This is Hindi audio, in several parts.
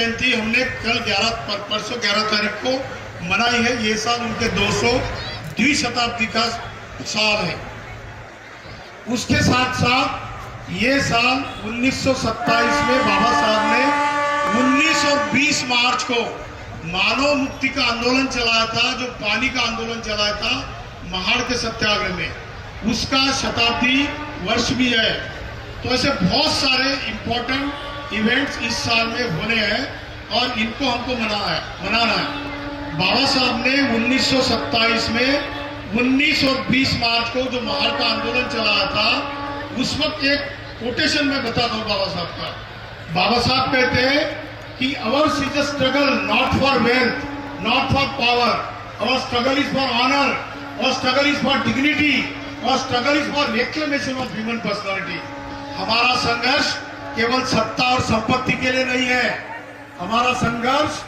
जयंती हमने कल परसों 11 तारीख को मनाई है। ये साल उनके 200वीं शताब्दी का साल है। उसके साथ साथ ये साल 1927 में बाबा साहब ने 19 और 20 मार्च को मानव मुक्ति का आंदोलन चलाया था, जो पानी का आंदोलन चलाया था महाड़ के सत्याग्रह में, उसका शताब्दी वर्ष भी है। तो ऐसे बहुत सारे इम्पोर्टेंट इवेंट्स इस साल में होने हैं और इनको हमको मनाना है। बाबा साहब ने 1927 में 19 और 20 मार्च को जो महाड़ का आंदोलन चलाया था, उस वक्त एक कोटेशन में बता दूं बाबा साहब का। बाबा साहब कहते हैं कि ours is a struggle not for wealth, not for power, our struggle is for honour, और स्ट्रगल इज फॉर डिग्निटी, और struggle is for reclamation of human personality. हमारा संघर्ष केवल सत्ता और संपत्ति के लिए नहीं है, हमारा संघर्ष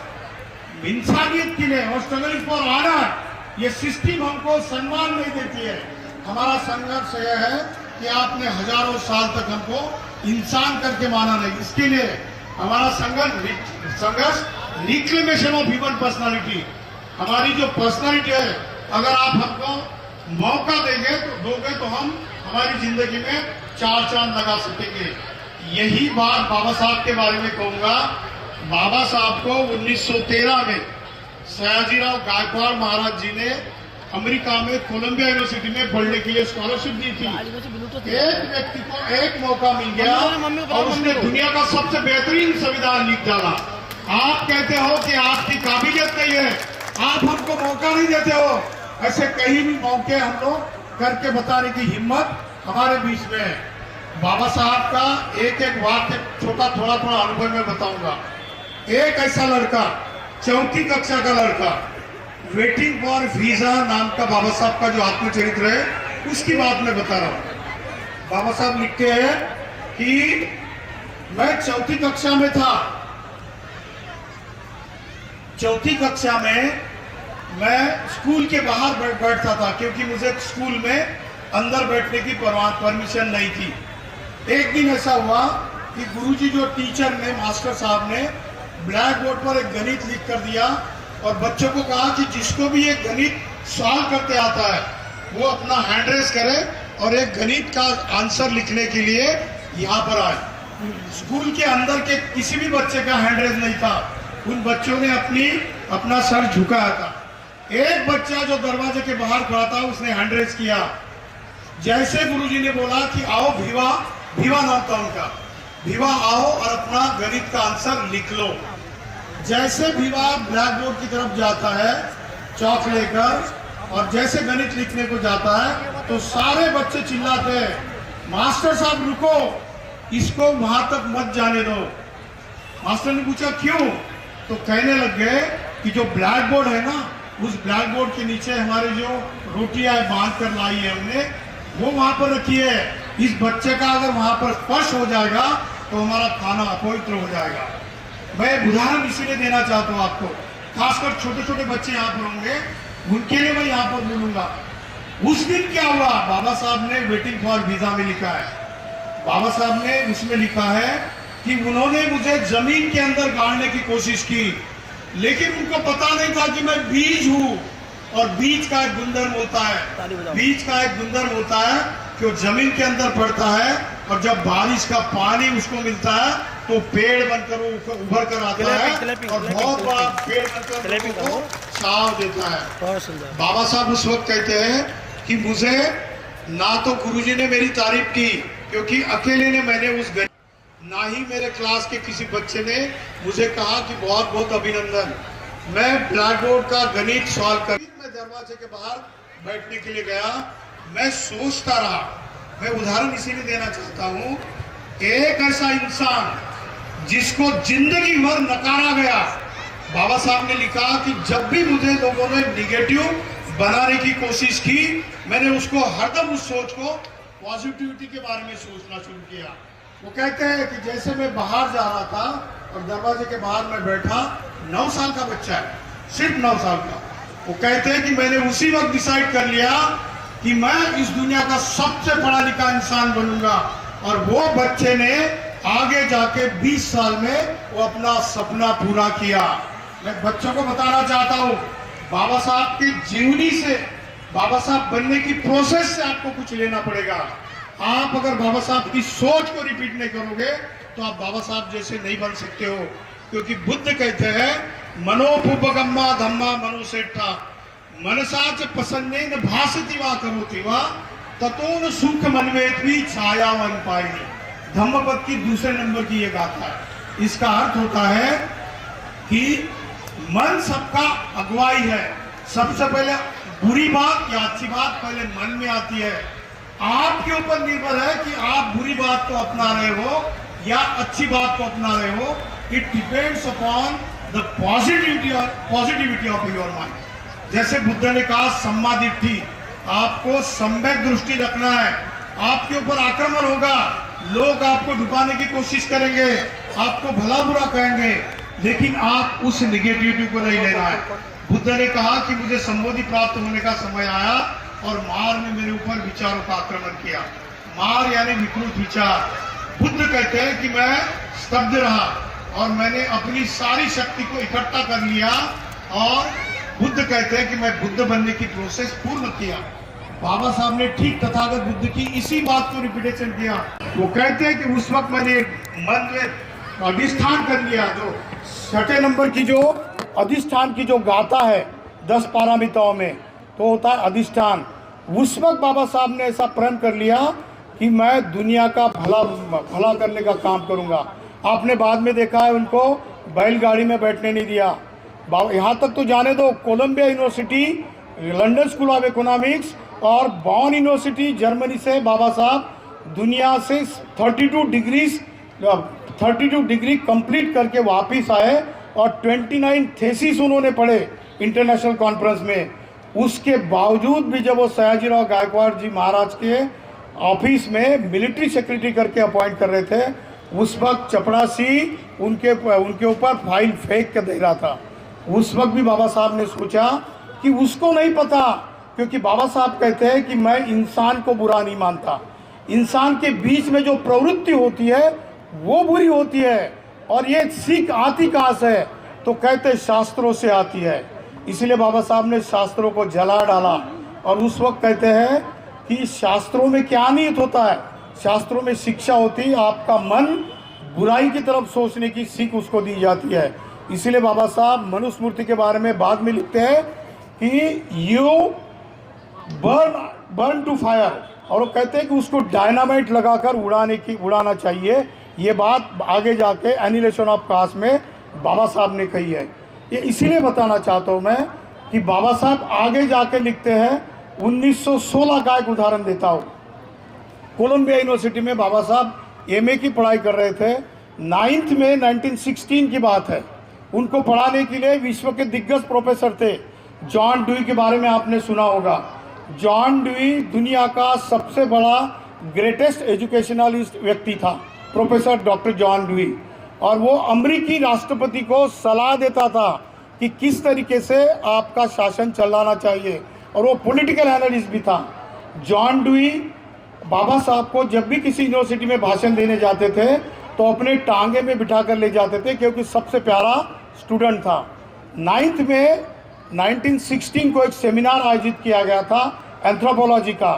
इंसानियत के लिए, और स्ट्रगल इज फॉर ऑनर। ये सिस्टम हमको सम्मान नहीं देती है। हमारा संघर्ष यह है कि आपने हजारों साल तक हमको इंसान करके माना नहीं, इसके लिए हमारा संघर्ष रिक्लेमेशन ऑफ ह्यूमन पर्सनालिटी। हमारी जो पर्सनालिटी है, अगर आप हमको मौका दोगे तो हम हमारी जिंदगी में 4 चांद लगा सकेंगे। यही बात बाबा साहब के बारे में कहूंगा। बाबा साहब को 1913 में सयाजीराव गायकवाड़ महाराज जी ने अमेरिका में कोलंबिया यूनिवर्सिटी में पढ़ने के लिए स्कॉलरशिप दी थी। एक व्यक्ति को एक मौका मिल गया और उसने दुनिया का सबसे बेहतरीन संविधान लिख डाला। आप कहते हो कि आपकी काबिलियत नहीं है, आप हमको मौका नहीं देते हो। ऐसे कहीं भी मौके हम लोग करके बताने की हिम्मत हमारे बीच में है। बाबा साहब का एक एक वाक्य थोड़ा अनुभव में बताऊंगा। एक ऐसा लड़का, 4वीं कक्षा का लड़का, वेटिंग फॉर वीजा नाम का बाबा साहब का जो आत्मचरित्र है, उसकी बात मैं बता रहा हूं। बाबा साहब लिखते हैं कि मैं 4वीं कक्षा में था। 4वीं कक्षा में मैं स्कूल के बाहर बैठता था, क्योंकि मुझे स्कूल में अंदर बैठने की परमिशन नहीं थी। एक दिन ऐसा हुआ कि गुरुजी जो टीचर ने, मास्टर साहब ने ब्लैक बोर्ड पर एक गणित लिख कर दिया और बच्चों को कहा कि जिसको भी एक गणित सॉल्व करते आता है वो अपना हैंड रेस करे और एक गणित का आंसर लिखने के लिए यहाँ पर आए। स्कूल के अंदर के किसी भी बच्चे का हैंड रेस नहीं था। उन बच्चों ने अपना सर झुकाया था। एक बच्चा जो दरवाजे के बाहर खड़ा था, उसने हैंड रेस किया। जैसे गुरुजी ने बोला कि आओ भीवा नाम था उनका, भीवा आओ और अपना गणित का आंसर लिख लो। जैसे भीवा ब्लैक बोर्ड की तरफ जाता है चौक लेकर, और जैसे गणित लिखने को जाता है तो सारे बच्चे चिल्लाते हैं, मास्टर साहब रुको, इसको वहां तक मत जाने दो। मास्टर ने पूछा क्यों? तो कहने लग गए कि जो ब्लैक बोर्ड है ना, उस ब्लैक बोर्ड के नीचे हमारे जो रोटियां बांध कर लाई है हमने, वो वहां पर रखी है। इस बच्चे का अगर वहां पर स्पर्श हो जाएगा तो हमारा खाना अपवित्र हो जाएगा। मैं उदाहरण इसीलिए देना चाहता हूँ आपको, खासकर छोटे छोटे बच्चे यहाँ पर होंगे, उनके लिए मैं यहाँ पर बोलूंगा। उस दिन क्या हुआ, बाबा साहब ने वेटिंग फॉर वीजा में लिखा है, बाबा साहब ने उसमें लिखा है कि उन्होंने मुझे जमीन के अंदर गाड़ने की कोशिश की, लेकिन उनको पता नहीं था कि मैं बीज हूँ। और बीज का एक गुणधर्म होता है, बीज का एक गुणधर्म होता है कि वो जमीन के अंदर पड़ता है और जब बारिश का पानी उसको मिलता है तो पेड़ बनकर उभर कर आता है और बहुत बड़ा पेड़ बनकर छांव देता है। बाबा साहब उस वक्त कहते हैं कि मुझे ना तो गुरुजी ने मेरी तारीफ की, क्योंकि अकेले ने मैंने उस ना ही मेरे क्लास के किसी बच्चे ने मुझे कहा कि बहुत बहुत अभिनंदन। मैं ब्लैक बोर्ड का गणित सॉल्व कर, मैं दरवाजे के बाहर बैठने के लिए गया, मैं सोचता रहा। मैं उदाहरण इसीलिए देना चाहता हूँ, एक ऐसा इंसान जिसको जिंदगी भर नकारा गया, बाबा साहब ने लिखा कि जब भी मुझे लोगों ने निगेटिव बनाने की कोशिश की, मैंने उसको हरदम उस सोच को पॉजिटिविटी के बारे में सोचना शुरू किया। वो कहते हैं कि जैसे मैं बाहर जा रहा था और दरवाजे के बाहर मैं बैठा, 9 साल का बच्चा है, सिर्फ 9 साल का। वो कहते हैं कि मैंने उसी वक्त डिसाइड कर लिया कि मैं इस दुनिया का सबसे पढ़ा लिखा इंसान बनूंगा। और वो बच्चे ने आगे जाके 20 साल में वो अपना सपना पूरा किया। मैं बच्चों को बताना चाहता हूँ, बाबा साहब की जीवनी से, बाबा साहब बनने की प्रोसेस से आपको कुछ लेना पड़ेगा। आप अगर बाबा साहब की सोच को रिपीट नहीं करोगे तो आप बाबा साहब जैसे नहीं बन सकते हो। क्योंकि बुद्ध कहते हैं मनोपुपगम्मा धम्मा मनुसेठा मनसा च प्रसन्नेन भासति वा करोति वा ततोन सुख मनवेत भी छाया वन पाइनी। धम्मपद की दूसरे नंबर की ये गाथा है। इसका अर्थ होता है कि मन सबका अगुवाई है। सबसे पहले बुरी बात या अच्छी बात पहले मन में आती है। आपके ऊपर निर्भर है कि आप बुरी बात को अपना रहे हो या अच्छी बात को अपना रहे हो। It depends upon the positivity of your mind. जैसे बुद्ध ने कहा सम्मा दिट्ठी, आपको सम्यक दृष्टि रखना है। आपके ऊपर आक्रमण होगा, लोग आपको डुबाने की कोशिश करेंगे, आपको भला बुरा कहेंगे, लेकिन आप उस निगेटिविटी को नहीं लेना है। बुद्ध ने कहा कि मुझे संबोधि प्राप्त होने का समय आया और मार ने मेरे ऊपर विचारों का आक्रमण किया। मार यानी विकृत विचार। बुद्ध कहते हैं कि मैं स्तब्ध रहा और मैंने अपनी सारी शक्ति को इकट्ठा कर लिया और बुद्ध कहते हैं कि मैं बुद्ध बनने की प्रोसेस पूर्ण किया। बाबा साहब ने ठीक तथागत बुद्ध की इसी बात को रिपीटेशन किया। वो कहते हैं कि उस वक्त मैंने मन में अधिष्ठान कर लिया। जो 6 नंबर की जो अधिष्ठान की जो गाथा है 10 पारामिताओं में, तो होता है अधिष्ठान। उस वक्त बाबा साहब ने ऐसा प्रण कर लिया कि मैं दुनिया का भला करने का काम करूंगा। आपने बाद में देखा है उनको बैलगाड़ी में बैठने नहीं दिया। यहाँ तक तो जाने दो, Columbia university, London school of Economics और बॉन यूनिवर्सिटी जर्मनी से बाबा साहब दुनिया से 32 डिग्री कंप्लीट करके वापस आए और 29 थेसिस उन्होंने पढ़े इंटरनेशनल कॉन्फ्रेंस में। उसके बावजूद भी जब वो सयाजीराव गायकवाड़ जी महाराज के ऑफिस में मिलिट्री सेक्रेटरी करके अपॉइंट कर रहे थे, उस वक्त चपड़ासी उनके ऊपर फाइल फेंक के दे रहा था। उस वक्त भी बाबा साहब ने सोचा कि उसको नहीं पता, क्योंकि बाबा साहब कहते हैं कि मैं इंसान को बुरा नहीं मानता। इंसान के बीच में जो प्रवृत्ति होती है वो बुरी होती है, और ये सीख आती कहाँ से है, तो कहते शास्त्रों से आती है। इसलिए बाबा साहब ने शास्त्रों को जला डाला। और उस वक्त कहते हैं कि शास्त्रों में क्या निहित होता है, शास्त्रों में शिक्षा होती है, आपका मन बुराई की तरफ सोचने की सीख उसको दी जाती है। इसलिए बाबा साहब मनुस्मृति के बारे में बाद में लिखते हैं कि यू बर्न टू फायर, और वो कहते हैं कि उसको डायनामाइट लगाकर उड़ाना चाहिए। ये बात आगे जाके एनिलेशन ऑफ कास्ट में बाबा साहब ने कही है। ये इसीलिए बताना चाहता हूँ मैं कि बाबा साहब आगे जाके लिखते हैं 1916 का एक उदाहरण देता हूँ। कोलंबिया यूनिवर्सिटी में बाबा साहब एमए की पढ़ाई कर रहे थे। 9th में 1916 की बात है। उनको पढ़ाने के लिए विश्व के दिग्गज प्रोफेसर थे। जॉन ड्यूई के बारे में आपने सुना होगा। जॉन ड्यूई दुनिया का सबसे बड़ा ग्रेटेस्ट एजुकेशनलिस्ट व्यक्ति था, प्रोफेसर डॉक्टर जॉन ड्यूई। और वो अमेरिकी राष्ट्रपति को सलाह देता था कि किस तरीके से आपका शासन चलाना चाहिए, और वो पॉलिटिकल एनालिस्ट भी था। जॉन ड्यूई बाबा साहब को जब भी किसी यूनिवर्सिटी में भाषण देने जाते थे तो अपने टांगे में बिठा कर ले जाते थे, क्योंकि सबसे प्यारा स्टूडेंट था। 9th में 1916 को एक सेमिनार आयोजित किया गया था एंथ्रोपोलॉजी का,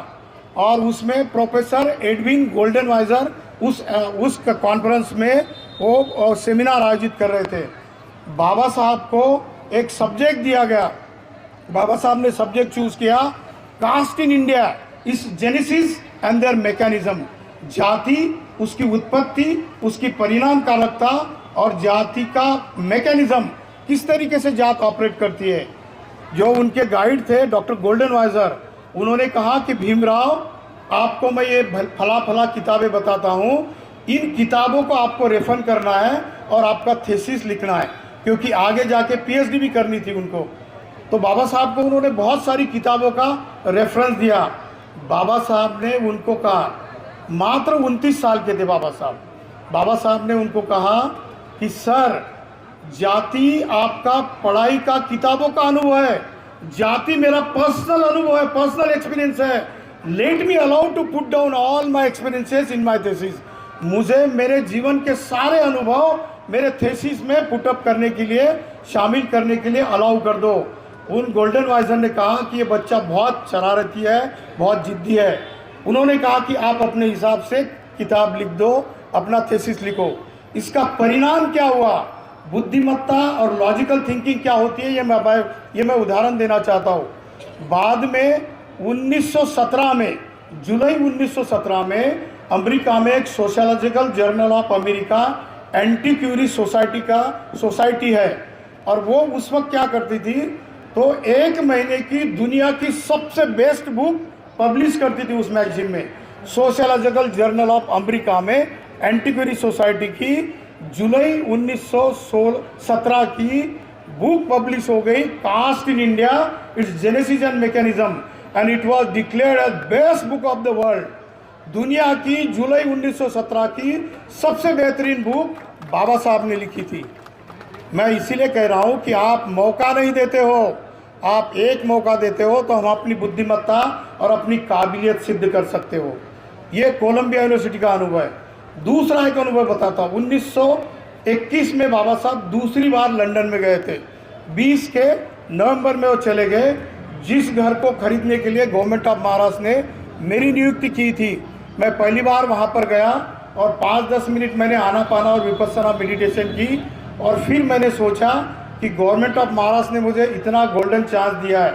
और उसमें प्रोफेसर एडविन गोल्डनवाइजर उस कॉन्फ्रेंस में वो सेमिनार आयोजित कर रहे थे। बाबा साहब को एक सब्जेक्ट दिया गया। बाबा साहब ने सब्जेक्ट चूज किया कास्ट इन इंडिया इस जेनेसिस एंड देयर मैकेनिज्म। जाति, उसकी उत्पत्ति, उसकी परिणाम कारकता और जाति का मैकेनिज्म, किस तरीके से जात ऑपरेट करती है। जो उनके गाइड थे डॉक्टर गोल्डनवाइजर, उन्होंने कहा कि भीमराव, आपको मैं ये फला किताबें बताता हूँ, इन किताबों को आपको रेफर करना है और आपका थीसिस लिखना है, क्योंकि आगे जाके पीएचडी भी करनी थी उनको। तो बाबा साहब को उन्होंने बहुत सारी किताबों का रेफरेंस दिया। बाबा साहब ने उनको कहा, मात्र 29 साल के थे बाबा साहब। बाबा साहब ने उनको कहा कि सर, जाति आपका पढ़ाई का किताबों का अनुभव है, जाति मेरा पर्सनल अनुभव है, पर्सनल एक्सपीरियंस है। Let me allow to put down all my experiences in my thesis. मुझे मेरे जीवन के सारे अनुभव मेरे थेसिस में पुटअप करने के लिए, शामिल करने के लिए अलाउ कर दो। उन गोल्डन वाइजर ने कहा कि ये बच्चा बहुत शरारती है, बहुत जिद्दी है। उन्होंने कहा कि आप अपने हिसाब से किताब लिख दो, अपना थेसिस लिखो। इसका परिणाम क्या हुआ, बुद्धिमत्ता और लॉजिकल थिंकिंग क्या होती है, ये मैं उदाहरण देना चाहता हूँ। बाद में 1917 में, जुलाई 1917 में अमेरिका में एक sociological journal of America antiquary society है, और वो उस वक्त क्या करती थी, तो 1 महीने की दुनिया की सबसे बेस्ट बुक पब्लिश करती थी उस मैगजीन में। सोशोलॉजिकल जर्नल ऑफ अमेरिका में एंटी क्यूरी सोसाइटी की जुलाई 1917 की बुक पब्लिश हो गई, caste in India, its genesis and mechanism, and it was declared as best book of the world. दुनिया की जुलाई 1917 की सबसे बेहतरीन बुक बाबा साहब ने लिखी थी। मैं इसीलिए कह रहा हूँ कि आप मौका नहीं देते हो, आप एक मौका देते हो तो हम अपनी बुद्धिमत्ता और अपनी काबिलियत सिद्ध कर सकते हो। ये कोलंबिया यूनिवर्सिटी का अनुभव है। दूसरा एक अनुभव बताता हूँ। 1921 में बाबा साहब दूसरी बार लंदन में गए थे। 20 के नवंबर में वो चले गए। जिस घर को खरीदने के लिए गवर्नमेंट ऑफ महाराष्ट्र ने मेरी नियुक्ति की थी, मैं पहली बार वहाँ पर गया और 5-10 मिनट मैंने आना पाना और विपस्सना मेडिटेशन की, और फिर मैंने सोचा कि गवर्नमेंट ऑफ महाराष्ट्र ने मुझे इतना गोल्डन चांस दिया है।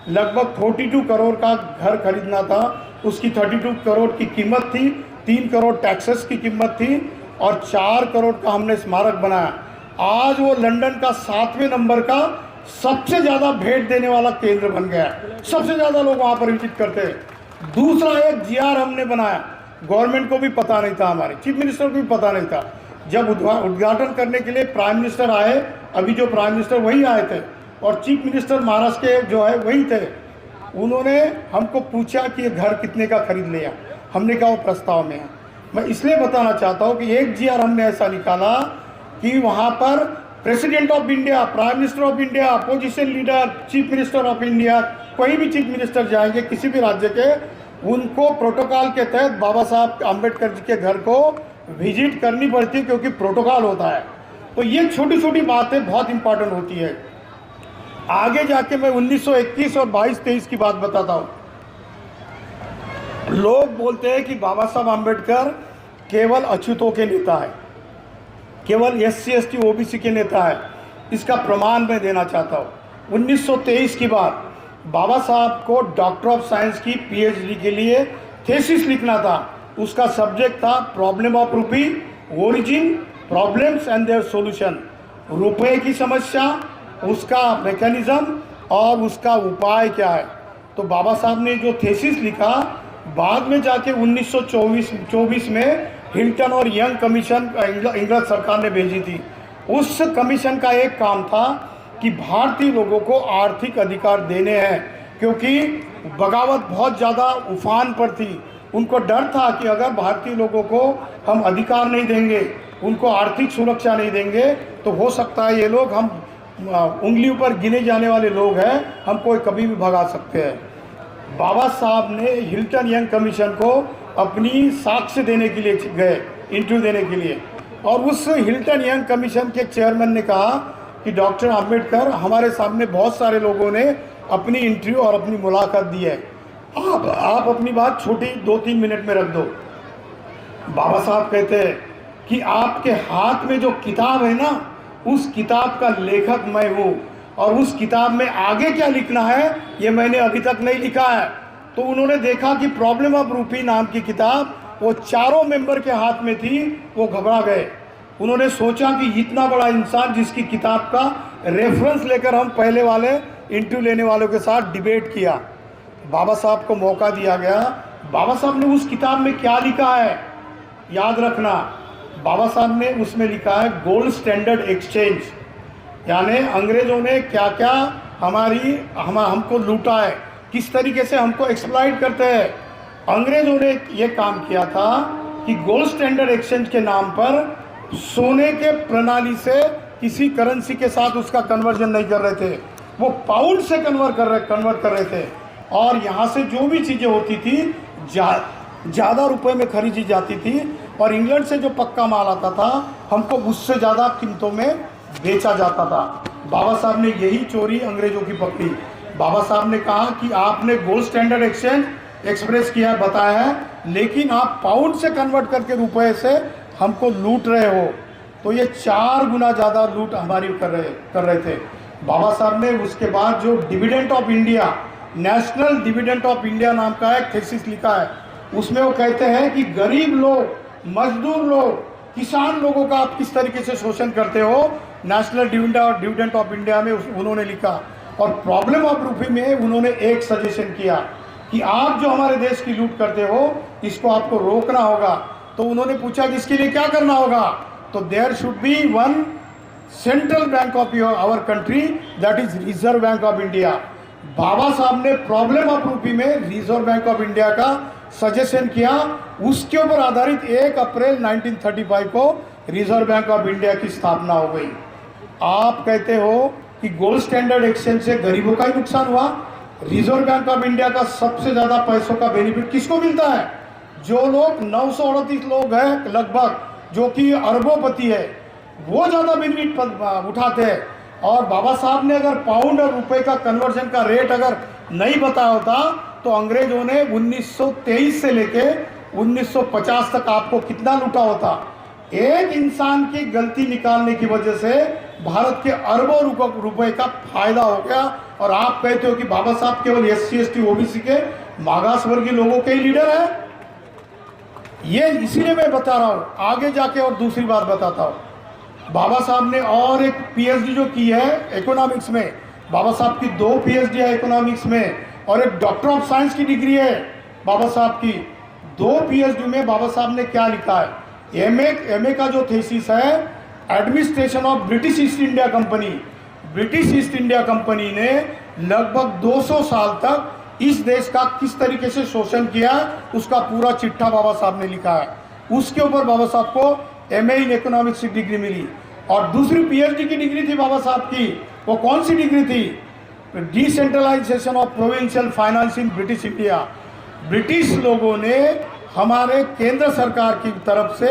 लगभग 42 करोड़ का घर खरीदना था, उसकी 32 करोड़ की कीमत थी, 3 करोड़ टैक्सेस की कीमत थी, और 4 करोड़ का हमने स्मारक बनाया। आज वो लंदन का 7वें नंबर का सबसे ज़्यादा भेंट देने वाला केंद्र बन गया है। सबसे ज़्यादा लोग वहाँ पर विजिट करते हैं। दूसरा एक जीआर हमने बनाया, गवर्नमेंट को भी पता नहीं था, हमारे चीफ मिनिस्टर को भी पता नहीं था। जब उद्घाटन करने के लिए प्राइम मिनिस्टर आए, अभी जो प्राइम मिनिस्टर वही आए थे, और चीफ मिनिस्टर महाराष्ट्र के जो है वही थे, उन्होंने हमको पूछा कि ये घर कितने का खरीद लिया। हमने कहा वो प्रस्ताव में है। मैं इसलिए बताना चाहता हूँ कि एक जीआर हमने ऐसा निकाला कि वहाँ पर president of India, prime minister of India, opposition leader, chief minister of India, कोई भी चीफ मिनिस्टर जाएंगे किसी भी राज्य के, उनको प्रोटोकॉल के तहत बाबा साहब अम्बेडकर जी के घर को विजिट करनी पड़ती है, क्योंकि प्रोटोकॉल होता है। तो ये छोटी छोटी बातें बहुत इंपॉर्टेंट होती है। आगे जाके मैं 1921 और 22-23 की बात बताता हूँ। लोग बोलते हैं कि बाबा साहब अम्बेडकर केवल अछूतों के नेता है, केवल SC ST OBC के नेता है। इसका प्रमाण मैं देना चाहता हूँ। 1923 की बात, बाबा साहब को डॉक्टर ऑफ साइंस की PhD के लिए थेसिस लिखना था। उसका सब्जेक्ट था प्रॉब्लम ऑफ रूपी, origin, problems and their solution. रुपये की समस्या, उसका मैकेनिज्म और उसका उपाय क्या है। तो बाबा साहब ने जो थेसिस लिखा, बाद में जाके 1924 में हिल्टन और यंग कमीशन इंग्लैंड सरकार ने भेजी थी। उस कमीशन का एक काम था कि भारतीय लोगों को आर्थिक अधिकार देने हैं, क्योंकि बगावत बहुत ज़्यादा उफान पर थी। उनको डर था कि अगर भारतीय लोगों को हम अधिकार नहीं देंगे, उनको आर्थिक सुरक्षा नहीं देंगे, तो हो सकता है ये लोग, हम उंगलियों पर गिने जाने वाले लोग हैं, हमको कभी भी भगा सकते हैं। बाबा साहब ने हिल्टन यंग कमीशन को अपनी साक्ष्य देने के लिए गए, इंटरव्यू देने के लिए, और उस हिल्टन यंग कमीशन के चेयरमैन ने कहा कि डॉक्टर अम्बेडकर, हमारे सामने बहुत सारे लोगों ने अपनी इंटरव्यू और अपनी मुलाकात दी है, आप अपनी बात छोटी 2-3 मिनट में रख दो। बाबा साहब कहते हैं कि आपके हाथ में जो किताब है ना, उस किताब का लेखक मैं हूँ, और उस किताब में आगे क्या लिखना है ये मैंने अभी तक नहीं लिखा है। तो उन्होंने देखा कि प्रॉब्लम ऑफ रूपी नाम की किताब वो चारों मेंबर के हाथ में थी, वो घबरा गए। उन्होंने सोचा कि इतना बड़ा इंसान जिसकी किताब का रेफरेंस लेकर हम पहले वाले इंटरव्यू लेने वालों के साथ डिबेट किया। बाबा साहब को मौका दिया गया। बाबा साहब ने उस किताब में क्या लिखा है याद रखना। बाबा साहब ने उसमें लिखा है गोल्ड स्टैंडर्ड एक्सचेंज, यानी अंग्रेज़ों ने क्या क्या हमको लूटा है, किस तरीके से हमको एक्सप्लॉइट करते हैं। अंग्रेज़ों ने ये काम किया था कि गोल्ड स्टैंडर्ड एक्सचेंज के नाम पर सोने के प्रणाली से किसी करेंसी के साथ उसका कन्वर्जन नहीं कर रहे थे, वो पाउंड से कन्वर्ट कर रहे थे, और यहाँ से जो भी चीज़ें होती थी ज़्यादा रुपए में खरीदी जाती थी, और इंग्लैंड से जो पक्का माल आता था हमको उससे ज़्यादा कीमतों में बेचा जाता था। बाबा साहब ने यही चोरी अंग्रेजों की पकड़ी। बाबा साहब ने कहा कि आपने गोल्ड स्टैंडर्ड एक्सचेंज एक्सप्रेस किया बताया है, लेकिन आप पाउंड से कन्वर्ट करके रुपए से हमको लूट रहे हो। तो ये 4 गुना ज़्यादा लूट हमारी कर रहे थे। बाबा साहब ने उसके बाद जो dividend of India, national dividend of India नाम का एक थीसिस लिखा है, उसमें वो कहते हैं कि गरीब लोग, मजदूर लोग, किसान लोगों का आप किस तरीके से शोषण करते हो, नेशनल डिविडेंड ऑफ इंडिया में उन्होंने लिखा। और प्रॉब्लम ऑफ रूपी में उन्होंने एक सजेशन किया कि आप जो हमारे देश की लूट करते हो इसको आपको रोकना होगा। तो उन्होंने पूछा कि इसके लिए क्या करना होगा, तो there should be one central bank of our country, that is Reserve Bank of India. Baba Saheb ने प्रॉब्लम ऑफ रूपी में रिजर्व बैंक ऑफ इंडिया का सजेशन किया। उसके ऊपर आधारित 1 अप्रैल 1935 को रिजर्व बैंक ऑफ इंडिया की स्थापना हो गई। आप कहते हो कि गोल्ड स्टैंडर्ड एक्सचेंज से गरीबों का ही नुकसान हुआ। रिजर्व बैंक ऑफ इंडिया का सबसे ज़्यादा पैसों का बेनिफिट किसको मिलता है? जो लोग 938 लोग हैं लगभग, जो कि अरबोपति है, वो ज़्यादा बेनिफिट उठाते हैं। और बाबा साहब ने अगर पाउंड और रुपए का कन्वर्जन का रेट अगर नहीं बताया होता तो अंग्रेजों ने 1923 से लेके 1950 तक आपको कितना लूटा होता। एक इंसान की गलती निकालने की वजह से भारत के अरबों रुपए का फायदा हो गया। और आप कहते हो कि बाबा साहब केवल SC ST OBC के मागास वर्गीय लोगों के ही लीडर है। ये इसीलिए मैं बता रहा हूँ, आगे जाके और दूसरी बात बताता हूँ। बाबा साहब ने और एक PhD जो की है इकोनॉमिक्स में, बाबा साहब की 2 PhD है इकोनॉमिक्स में, और एक डॉक्टर ऑफ साइंस की डिग्री है बाबा साहब की। 2 PhD में बाबा साहब ने क्या लिखा है? MA का जो थीसिस है, administration of British east India company. British east India company ने लगभग 200 साल तक इस देश का किस तरीके से शोषण किया, उसका पूरा चिट्ठा बाबा साहब ने लिखा है। उसके ऊपर बाबा साहब को MA इन इकोनॉमिक्स की डिग्री मिली। और दूसरी PhD की डिग्री थी बाबा साहब की, वो कौन सी डिग्री थी? Decentralisation of provincial finance in British India. British लोगों ने हमारे केंद्र सरकार की तरफ से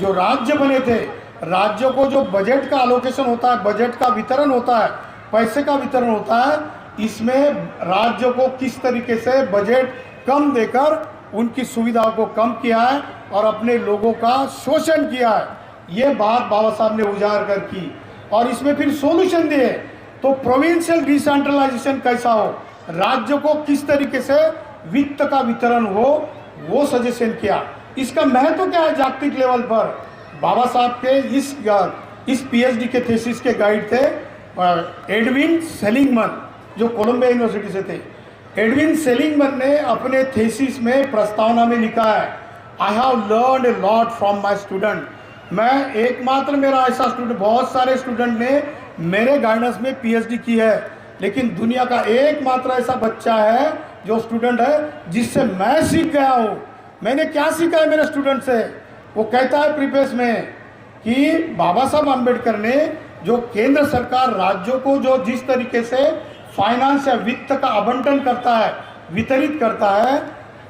जो राज्य बने थे, राज्यों को जो बजट का अलोकेशन होता है, बजट का वितरण होता है, पैसे का वितरण होता है, इसमें राज्यों को किस तरीके से बजट कम देकर उनकी सुविधाओं को कम किया है और अपने लोगों का शोषण किया है। ये बात बाबा साहब ने उजागर कर की और इसमें फिर सॉल्यूशन दिए। तो प्रोविंशियल डिसेंट्रलाइजेशन कैसा हो, राज्यों को किस तरीके से वित्त का वितरण हो, वो सजेशन किया। इसका महत्व क्या है जागतिक लेवल पर? बाबा साहब के इस PhD के थीसिस के गाइड थे एडविन सेलिंगमैन, जो कोलंबिया यूनिवर्सिटी से थे। एडविन सेलिंगमैन ने अपने थीसिस में प्रस्तावना में लिखा है, I have learned a lot from my student. मैं एकमात्र मेरा ऐसा स्टूडेंट, बहुत सारे स्टूडेंट ने मेरे गाइडेंस में PhD की है, लेकिन दुनिया का एकमात्र ऐसा बच्चा है जो स्टूडेंट है जिससे मैं सीख गया हूँ। मैंने क्या सीखा है मेरे स्टूडेंट से? वो कहता है प्रीफेस में कि बाबा साहब अम्बेडकर ने जो केंद्र सरकार राज्यों को जो जिस तरीके से फाइनेंस या वित्त का आवंटन करता है, वितरित करता है,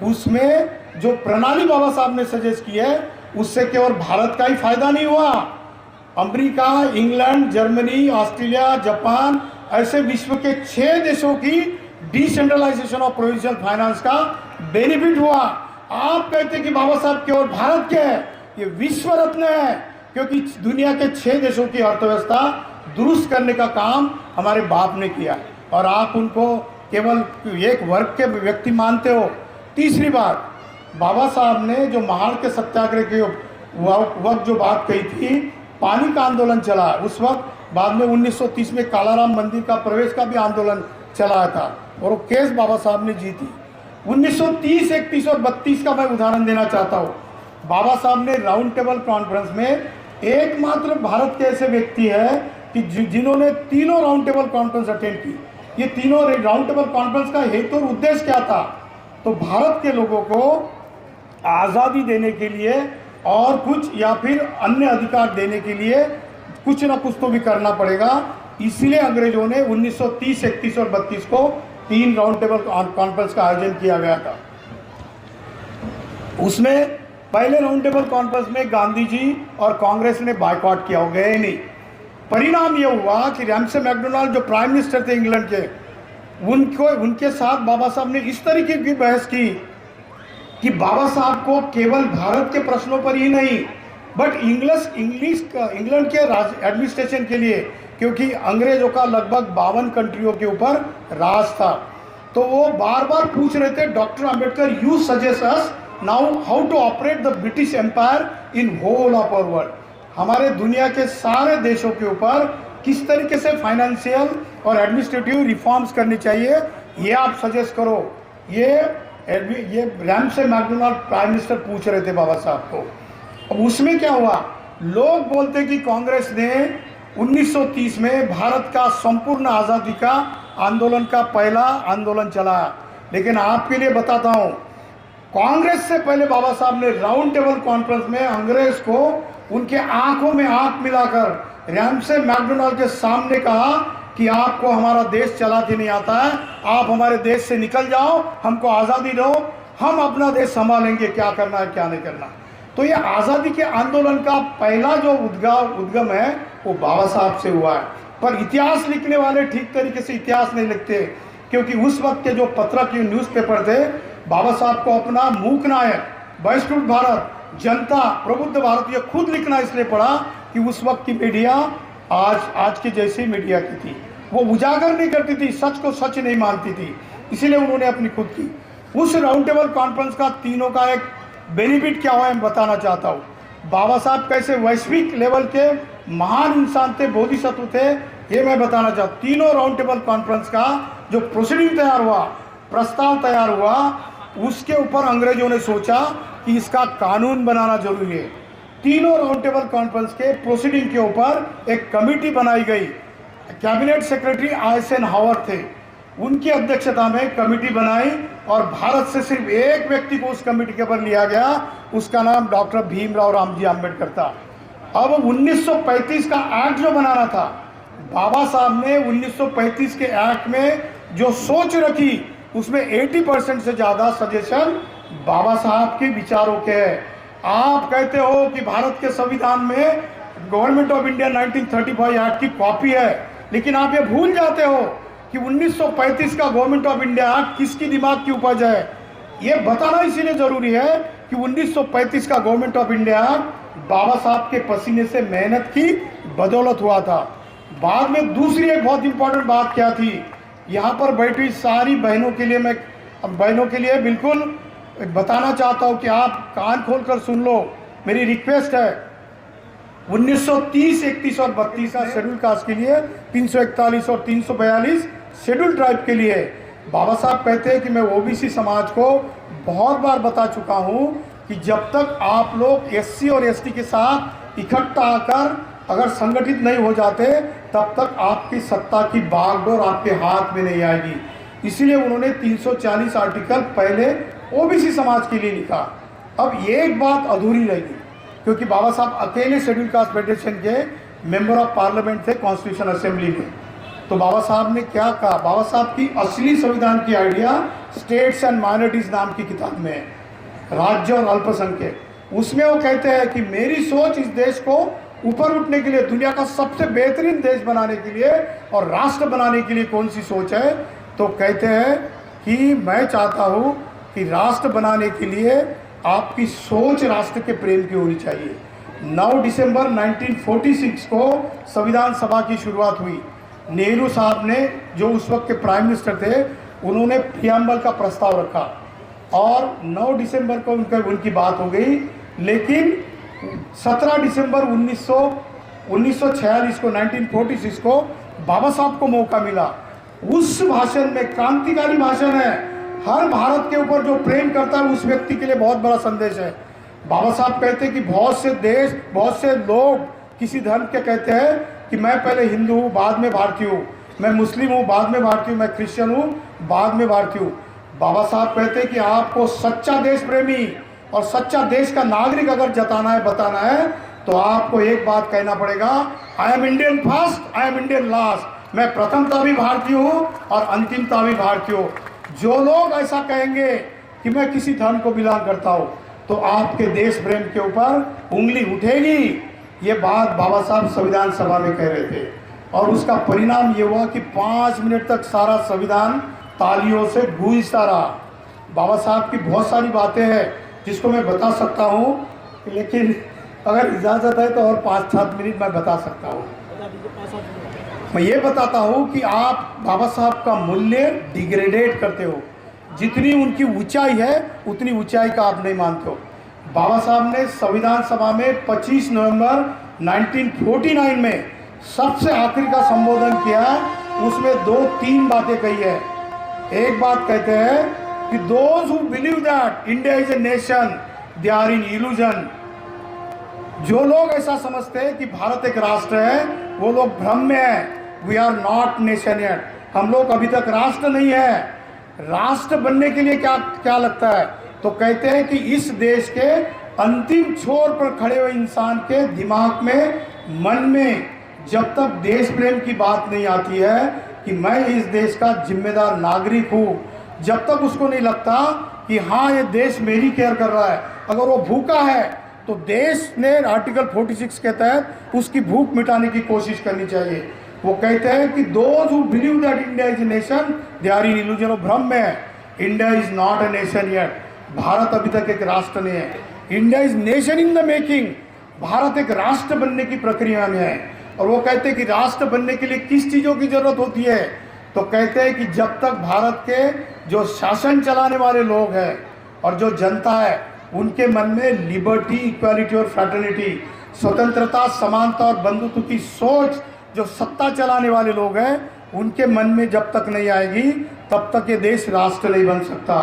उसमें जो प्रणाली बाबा साहब ने सजेस्ट की है, उससे केवल भारत का ही फायदा नहीं हुआ। America, England, Germany, Australia, Japan, ऐसे विश्व के 6 देशों की डिसेंट्रलाइजेशन ऑफ प्रोविंशियल फाइनेंस का बेनिफिट हुआ। आप कहते कि बाबा साहब केवल भारत के हैं, ये विश्व रत्न है, क्योंकि दुनिया के 6 देशों की अर्थव्यवस्था दुरुस्त करने का काम हमारे बाप ने किया और आप उनको केवल एक वर्ग के व्यक्ति मानते हो। तीसरी बात, बाबा साहब ने जो महाड़ के सत्याग्रह के वक्त जो बात कही थी, पानी का आंदोलन चला उस वक्त, बाद में 1930 में कालाराम मंदिर का प्रवेश का भी आंदोलन चलाया था और वो केस बाबा साहब ने जीती। 1930, 31 और 32 का मैं उदाहरण देना चाहता हूँ। बाबा साहब ने राउंड टेबल कॉन्फ्रेंस में एकमात्र भारत के ऐसे व्यक्ति है कि जिन्होंने तीनों राउंड टेबल कॉन्फ्रेंस अटेंड की। ये तीनों राउंड टेबल कॉन्फ्रेंस का हेतु और उद्देश्य क्या था? तो भारत के लोगों को आज़ादी देने के लिए और कुछ या फिर अन्य अधिकार देने के लिए कुछ ना कुछ तो भी करना पड़ेगा। इसलिए अंग्रेजों ने 1930, 31 और 32 को 3 राउंड टेबल कॉन्फ्रेंस का आयोजन किया गया था। उसमें पहले राउंड टेबल कॉन्फ्रेंस में गांधी जी और कांग्रेस ने बायकॉट किया, हो गए नहीं। परिणाम ये हुआ कि रैमसे मैकडोनाल्ड जो प्राइम मिनिस्टर थे इंग्लैंड के, उनके साथ बाबा साहब ने इस तरीके की बहस की कि बाबा साहब को केवल भारत के प्रश्नों पर ही नहीं बट इंग्लैंड के एडमिनिस्ट्रेशन के लिए, क्योंकि अंग्रेजों का लगभग 52 कंट्रियों के ऊपर राज था, तो वो बार बार पूछ रहे थे, doctor Ambedkar you suggest us now how to operate the British empire in whole of our world, हमारे दुनिया के सारे देशों के ऊपर किस तरीके से फाइनेंशियल और एडमिनिस्ट्रेटिव रिफॉर्म्स करनी चाहिए, ये आप सजेस्ट करो। ये रैमसे मैकडोनाल्ड प्राइम मिनिस्टर पूछ रहे थे बाबा साहब को। अब उसमें क्या हुआ, लोग बोलते कि कांग्रेस ने 1930 में भारत का संपूर्ण आज़ादी का आंदोलन का पहला आंदोलन चलाया, लेकिन आपके लिए बताता हूँ, कांग्रेस से पहले बाबा साहब ने राउंड टेबल कॉन्फ्रेंस में अंग्रेज को उनके आंखों में आंख मिलाकर रैमसे मैकडोनाल्ड के सामने कहा कि आपको हमारा देश चलाते नहीं आता है, आप हमारे देश से निकल जाओ, हमको आज़ादी दो, हम अपना देश संभालेंगे, क्या करना है क्या नहीं करना। तो ये आज़ादी के आंदोलन का पहला जो उद्गम है वो बाबा साहब से हुआ है। पर इतिहास लिखने वाले ठीक तरीके से इतिहास नहीं लिखते, क्योंकि उस वक्त के जो पत्रक न्यूज़पेपर थे, बाबा साहब को अपना मूक नायक, बहिष्कृत भारत, जनता, प्रबुद्ध भारत, ये खुद लिखना इसलिए पड़ा कि उस वक्त की मीडिया आज की जैसी मीडिया की थी, वो उजागर नहीं करती थी, सच को सच नहीं मानती थी, इसीलिए उन्होंने अपनी खुद की। उस राउंड टेबल कॉन्फ्रेंस का तीनों का एक बेनिफिट क्या हुआ है मैं बताना चाहता हूँ। बाबा साहब कैसे वैश्विक लेवल के महान इंसान थे, बोधिसत्व थे, ये मैं बताना चाहता हूँ। तीनों राउंड टेबल कॉन्फ्रेंस का जो प्रोसीडिंग तैयार हुआ, प्रस्ताव तैयार हुआ, उसके ऊपर अंग्रेजों ने सोचा कि इसका कानून बनाना जरूरी है। तीनों राउंड टेबल कॉन्फ्रेंस के प्रोसीडिंग के ऊपर एक कमेटी बनाई गई, कैबिनेट सेक्रेटरी आइजनहावर थे, उनकी अध्यक्षता में कमेटी बनाई और भारत से सिर्फ एक व्यक्ति को उस कमेटी के ऊपर लिया गया, उसका नाम डॉक्टर भीमराव रामजी आम्बेडकर था। अब 1935 का एक्ट जो बनाना था, बाबा साहब ने 1935 के एक्ट में जो सोच रखी, उसमें 80% से ज़्यादा सजेशन बाबा साहब के विचारों के हैं। आप कहते हो कि भारत के संविधान में गवर्नमेंट ऑफ इंडिया 1935 एक्ट की कॉपी है, लेकिन आप ये भूल जाते हो कि 1935 का गवर्नमेंट ऑफ इंडिया एक्ट किसकी दिमाग की उपज है। ये बताना इसीलिए ज़रूरी है कि 1935 का गवर्नमेंट ऑफ इंडिया बाबा साहब के पसीने से मेहनत की बदौलत हुआ था। बाद में दूसरी एक बहुत इंपॉर्टेंट बात क्या थी, यहाँ पर बैठी सारी बहनों के लिए मैं बिल्कुल बताना चाहता हूँ कि आप कान खोलकर सुन लो, मेरी रिक्वेस्ट है। 1930, 31 और 32 का शेड्यूल कास्ट के लिए, 341 और 342 शेड्यूल ट्राइब के लिए बाबा साहब कहते हैं कि मैं ओबीसी समाज को बहुत बार बता चुका हूँ कि जब तक आप लोग एससी और एसटी के साथ इकट्ठा आकर अगर संगठित नहीं हो जाते, तब तक आपकी सत्ता की बागडोर आपके हाथ में नहीं आएगी। इसीलिए उन्होंने 340 आर्टिकल पहले ओबीसी समाज के लिए लिखा। अब एक बात अधूरी रहेगी, क्योंकि बाबा साहब अकेले शेड्यूल कास्ट फेडरेशन के मेंबर ऑफ पार्लियामेंट थे कॉन्स्टिट्यूशन असेंबली में। तो बाबा साहब ने क्या कहा, बाबा साहब की असली संविधान की आइडिया स्टेट्स एंड माइनॉरिटीज नाम की किताब में है, राज्य और अल्पसंख्यक। उसमें वो कहते हैं कि मेरी सोच इस देश को ऊपर उठने के लिए, दुनिया का सबसे बेहतरीन देश बनाने के लिए और राष्ट्र बनाने के लिए कौन सी सोच है, तो कहते हैं कि मैं चाहता हूँ कि राष्ट्र बनाने के लिए आपकी सोच राष्ट्र के प्रेम की होनी चाहिए। 9 दिसंबर 1946 को संविधान सभा की शुरुआत हुई। नेहरू साहब ने, जो उस वक्त के प्राइम मिनिस्टर थे, उन्होंने प्रियम्बल का प्रस्ताव रखा और 9 दिसंबर को उनकी बात हो गई। लेकिन 17 दिसंबर 1946 को 1946 को बाबा साहब को मौका मिला। उस भाषण में, क्रांतिकारी भाषण है, हर भारत के ऊपर जो प्रेम करता है उस व्यक्ति के लिए बहुत बड़ा संदेश है। बाबा साहब कहते हैं कि बहुत से देश, बहुत से लोग किसी धर्म के कहते हैं कि मैं पहले हिंदू हूँ, बाद में भारतीय हूँ, मैं मुस्लिम हूँ, बाद में भारतीय हूँ, मैं क्रिश्चियन हूँ, बाद में भारतीय हूँ। बाबा साहब कहते हैं कि आपको सच्चा देश प्रेमी और सच्चा देश का नागरिक अगर जताना है, बताना है, तो आपको एक बात कहना पड़ेगा, I am Indian first, I am Indian last. मैं प्रथमता भी भारतीय हूँ और अंतिमता भी भारतीय हूँ। जो लोग ऐसा कहेंगे कि मैं किसी धर्म को बिलोंग करता हूँ, तो आपके देश प्रेम के ऊपर उंगली उठेगी। ये बात बाबा साहब संविधान सभा में कह रहे थे और उसका परिणाम ये हुआ कि 5 मिनट तक सारा संविधान तालियों से गूंजता रहा। बाबा साहब की बहुत सारी बातें हैं जिसको मैं बता सकता हूँ, लेकिन अगर इजाज़त है तो और 5-7 मिनट मैं बता सकता हूँ। मैं ये बताता हूँ कि आप बाबा साहब का मूल्य डिग्रेडेट करते हो। जितनी उनकी ऊंचाई है उतनी ऊंचाई का आप नहीं मानते हो। बाबा साहब ने संविधान सभा में 25 नवंबर 1949 में सबसे आखिरी का संबोधन किया। उसमें 2-3 बातें कही है। एक बात कहते हैं कि those who believe that India is a nation they are in illusion. जो लोग ऐसा समझते हैं कि भारत एक राष्ट्र है वो लोग भ्रम में है। We are not nation yet. हम लोग अभी तक राष्ट्र नहीं है। राष्ट्र बनने के लिए क्या क्या लगता है? तो कहते हैं कि इस देश के अंतिम छोर पर खड़े हुए इंसान के दिमाग में, मन में जब तक देश प्रेम की बात नहीं आती है कि मैं इस देश का जिम्मेदार नागरिक हूँ, जब तक उसको नहीं लगता कि हाँ ये देश मेरी केयर कर रहा है, अगर वो भूखा है तो देश ने आर्टिकल 46 के तहत उसकी भूख मिटाने की कोशिश करनी चाहिए। वो कहते हैं कि those who believe that India is a nation they are in illusion. वो भ्रम में है। India is not a nation yet. Bharat अभी तक एक राष्ट्र नहीं है। India is nation in the making. Bharat एक राष्ट्र बनने की प्रक्रिया में है। और वो कहते हैं कि राष्ट्र बनने के लिए किस चीज़ों की जरूरत होती है? तो कहते हैं कि जब तक भारत के जो शासन चलाने वाले लोग हैं और जो जनता है उनके मन में लिबर्टी, इक्वालिटी और फ्रैटर्निटी, स्वतंत्रता, समानता और बंधुत्व की सोच जो सत्ता चलाने वाले लोग हैं उनके मन में जब तक नहीं आएगी तब तक ये देश राष्ट्र नहीं बन सकता।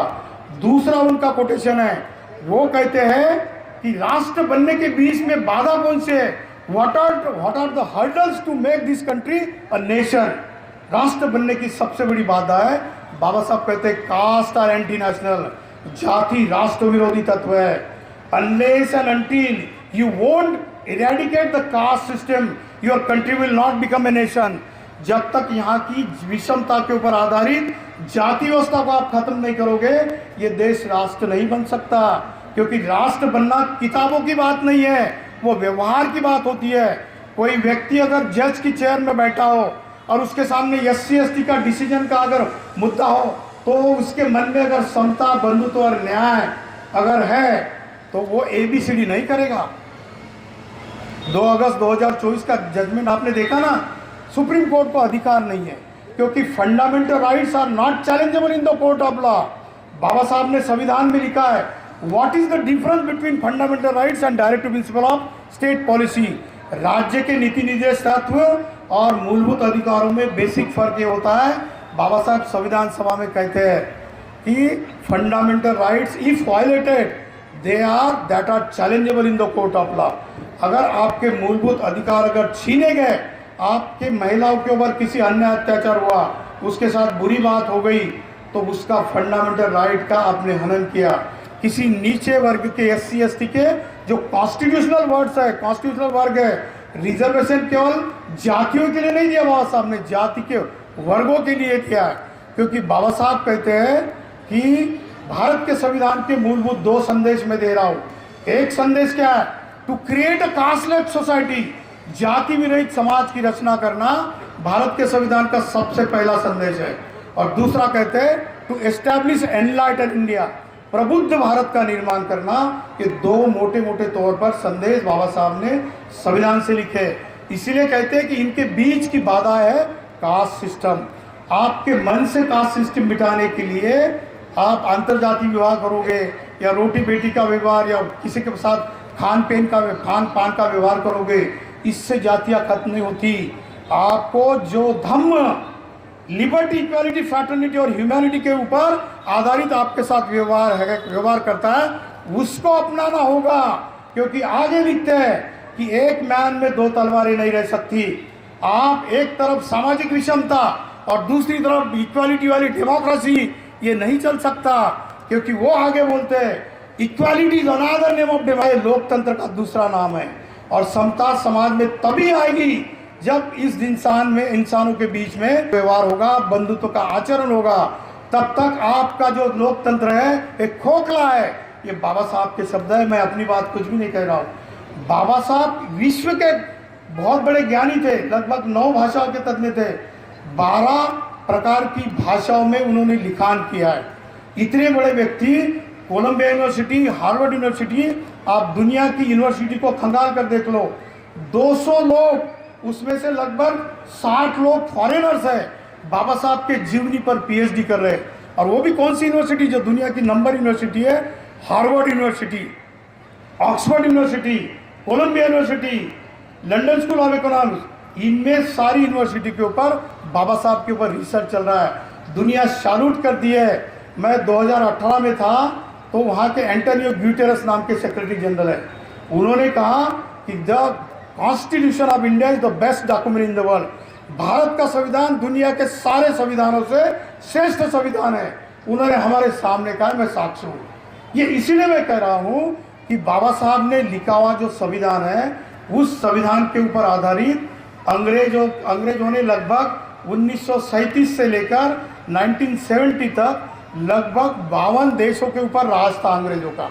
दूसरा उनका कोटेशन है, वो कहते हैं कि राष्ट्र बनने के बीच में बाधा कौन से है? What are the hurdles to make this country a nation. राष्ट्र बनने की सबसे बड़ी बाधा है, बाबा साहब कहते हैं, कास्ट आर एंटी नेशनल। जाति राष्ट्र विरोधी तत्व है। Unless and until you won't eradicate the caste system your country will not become a nation. जब तक यहाँ की विषमता के ऊपर आधारित जाति व्यवस्था को आप खत्म नहीं करोगे ये देश राष्ट्र नहीं बन सकता। क्योंकि राष्ट्र बनना किताबों की बात नहीं है, वो व्यवहार की बात होती है। कोई व्यक्ति अगर जज की चेयर में बैठा हो और उसके सामने SC/ST का डिसीजन का अगर मुद्दा हो तो उसके मन में अगर समता, बंधुत्व और न्याय अगर है तो वो ABCD नहीं करेगा। 2 अगस्त 2024 का जजमेंट आपने देखा ना। सुप्रीम कोर्ट को अधिकार नहीं है क्योंकि fundamental rights are not challengeable in the court of law. Baba Saheb ने संविधान में लिखा है, what is the difference between fundamental rights and directive principle of state policy. राज्य के नीति निर्देश तत्व और मूलभूत अधिकारों में बेसिक फर्क ये होता है। बाबा साहब संविधान सभा में कहते हैं कि fundamental rights if violated they are that are challengeable in the court of law. अगर आपके मूलभूत अधिकार अगर छीने गए, आपके महिलाओं के ऊपर किसी अन्य अत्याचार हुआ, उसके साथ बुरी बात हो गई तो उसका फंडामेंटल राइट का आपने हनन किया। किसी नीचे वर्ग के SC/ST के जो कॉन्स्टिट्यूशनल वर्ड्स है, कॉन्स्टिट्यूशनल वर्ग है, रिजर्वेशन केवल जातियों के लिए नहीं दिया बाबा साहब ने, जाति के वर्गों के लिए दिया है। क्योंकि बाबा साहब कहते हैं कि भारत के संविधान के मूलभूत 2 संदेश मैं दे रहा हूँ। एक संदेश क्या है? To create a casteless society, जाति विरहित समाज की रचना करना भारत के संविधान का सबसे पहला संदेश है। और दूसरा कहते हैं टू एस्टैब्लिश एनलाइटेड इंडिया, प्रबुद्ध भारत का निर्माण करना। ये 2 मोटे मोटे तौर पर संदेश बाबा साहब ने संविधान से लिखे। इसीलिए कहते हैं कि इनके बीच की बाधा है कास्ट सिस्टम। आपके मन से कास्ट सिस्टम मिटाने के लिए आप अंतरजातीय विवाह करोगे या रोटी बेटी का व्यवहार या किसी के साथ खान पान का व्यवहार करोगे, इससे जातियाँ खत्म नहीं होती। आपको जो धम्म, लिबर्टी, इक्वालिटी, फ्रैटर्निटी और ह्यूमैनिटी के ऊपर आधारित आपके साथ व्यवहार करता है, उसको अपनाना होगा। क्योंकि आगे लिखते हैं कि एक मैन में 2 तलवारें नहीं रह सकती। आप एक तरफ सामाजिक विषमता और दूसरी तरफ इक्वालिटी वाली डेमोक्रेसी, ये नहीं चल सकता। क्योंकि वो आगे बोलते हैं equality is another name of democracy, लोकतंत्र का दूसरा नाम है। और समता समाज में तभी आएगी जब इस इंसानों के बीच में व्यवहार होगा, बंधुत्व का आचरण होगा। तब तक आपका जो लोकतंत्र है एक खोखला है, ये बाबा साहब के शब्द है, मैं अपनी बात कुछ भी नहीं कह रहा हूँ। बाबा साहब विश्व के बहुत बड़े ज्ञानी थे, लगभग 9 भाषाओं के तज्ञ थे, 12 प्रकार की भाषाओं में उन्होंने लिखान किया है। इतने बड़े व्यक्ति, कोलंबिया यूनिवर्सिटी, हार्वर्ड यूनिवर्सिटी, आप दुनिया की यूनिवर्सिटी को खंगाल कर देख लो, 200 लोग, उसमें से लगभग 60 लोग फॉरेनर्स हैं, बाबा साहब के जीवनी पर पीएचडी कर रहे हैं। और वो भी कौन सी यूनिवर्सिटी, जो दुनिया की नंबर यूनिवर्सिटी है, Harvard university, Oxford university, Columbia university, London school of economics, इनमें सारी यूनिवर्सिटी के ऊपर बाबा साहब के ऊपर रिसर्च चल रहा है। दुनिया सैल्यूट करती है। मैं 2018 में था तो वहाँ के एंटोनियो ग्यूटेरस नाम के सेक्रेटरी जनरल है, उन्होंने कहा कि the constitution of India is the best document in the world. Bharat का संविधान दुनिया के सारे संविधानों से श्रेष्ठ संविधान है। उन्होंने हमारे सामने कहा, मैं साक्षी हूँ। ये इसीलिए मैं कह रहा हूँ कि बाबा साहब ने लिखा हुआ जो संविधान है, उस संविधान के ऊपर आधारित अंग्रेजों ने लगभग 1937 से लेकर 1970 तक लगभग 52 देशों के ऊपर राज था अंग्रेजों का।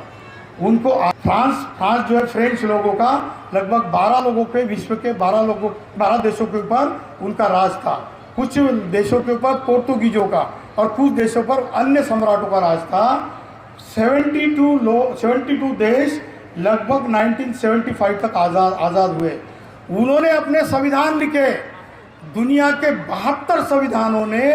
उनको फ्रांस जो है, फ्रेंच लोगों का लगभग 12 लोगों पे, विश्व के 12 देशों के ऊपर उनका राज था। कुछ देशों के ऊपर पोर्तुगीजों का और कुछ देशों पर अन्य सम्राटों का राज था। 72 देश लगभग 1975 तक आज़ाद हुए। उन्होंने अपने संविधान लिखे। दुनिया के 72 संविधानों ने